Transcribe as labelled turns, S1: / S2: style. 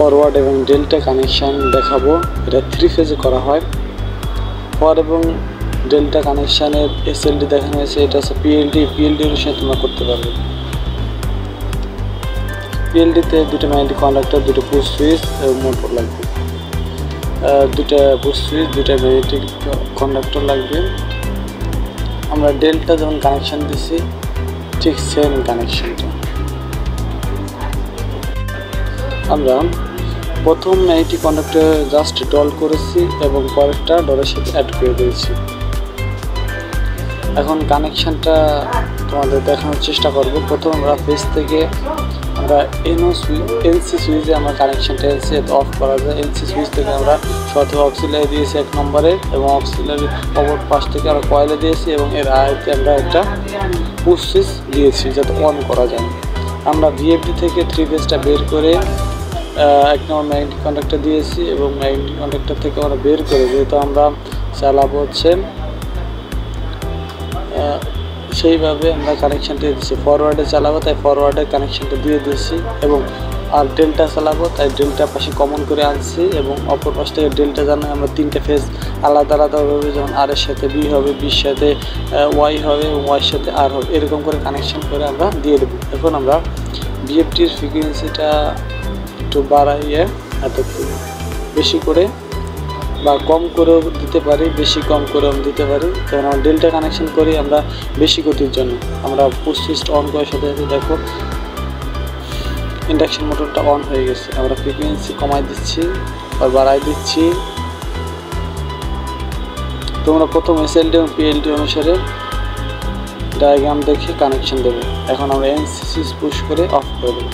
S1: Forward এবং delta connection দেখাবো। এটা 3 ফেজে করা হয়। ফর এবং ডেল্টা কানেকশানের এসএলডি দেখানো হয়েছে, এটা হচ্ছে পিএলডি অনুসারে তোমরা করতে পারবে। পিএলডিতে দুটো ম্যাগনেটিক কন্ডাক্টর, দুটো পুশ সুইচ এবং মোটর লাগবে। দুটা পুশ সুইচ, দুটা ম্যাগনেটিক কন্ডাক্টর লাগবে। আমরা ডেল্টা যেমন কানেকশান দিচ্ছি ঠিক সেম কানেকশানটা আমরা প্রথম ম্যাগনেটিক কন্ডাক্টর জাস্ট ডল করেছি এবং পরেরটা ডলের সাথে অ্যাড করে দিয়েছি। এখন কানেকশানটা তোমাদের দেখানোর চেষ্টা করব। প্রথম আমরা ফেজ থেকে আমরা এনসি সুইচে আমরা কানেকশানটা অফ করা যায়। এনসি সুইচ থেকে আমরা শর্ট অক্সিলারি দিয়েছি 1 নম্বরে এবং অক্সিলারি অপর পাশ থেকে আমরা কয়েলে দিয়েছি এবং এর আগে আমরা একটা পুশ সুইচ দিয়েছি যাতে অন করা যায়। আমরা ভিএফডি থেকে 3 ফেজটা বের করে 1 নম্বর ম্যাগনেটিক কন্ডাক্টর দিয়েছি এবং ম্যাগনেটিক কন্ডাক্টর থেকে আমরা বের করে, যেহেতু আমরা চালাবো হচ্ছে সেইভাবে আমরা কানেকশানটা দিয়েছি। ফরওয়ার্ডে চালাবো তাই ফরওয়ার্ডের কানেকশানটা দিয়ে দিয়েছি এবং আর ডেল্টা চালাবো তাই ডেল্টা পাশে কমন করে আনছি এবং অপর পাশ থেকে ডেল্টা জানা আমরা 3টে ফেজ আলাদা আলাদাভাবে, যেমন আর এর সাথে বি হবে, বির সাথে ওয়াই হবে এবং ওয়াইয়ের সাথে আর হবে, এরকম করে কানেকশান করে আমরা দিয়ে দেবো। এখন আমরা বিএফটির ফ্রিকোয়েন্সিটা একটু বাড়াইয়ে এত বেশি করে বা কম করেও দিতে পারি, বেশি কম করেও দিতে পারি। কারণ আমরা ডেল্টা কানেকশন করি আমরা বেশি গতির জন্য। আমরা পুশ সুইচটা অন করার সাথে সাথে দেখো ইন্ডাকশন মোটরটা অন হয়ে গেছে। আমরা ফ্রিকোয়েন্সি কমাই দিচ্ছি আর বাড়াই দিচ্ছি। তোমরা প্রথম এসএলডি এবং পিএলডি অনুসারে ডায়াগ্রাম দেখে কানেকশন দেবে। এখন আমরা এনসি সুইচ পুশ করে অফ করে দেবো।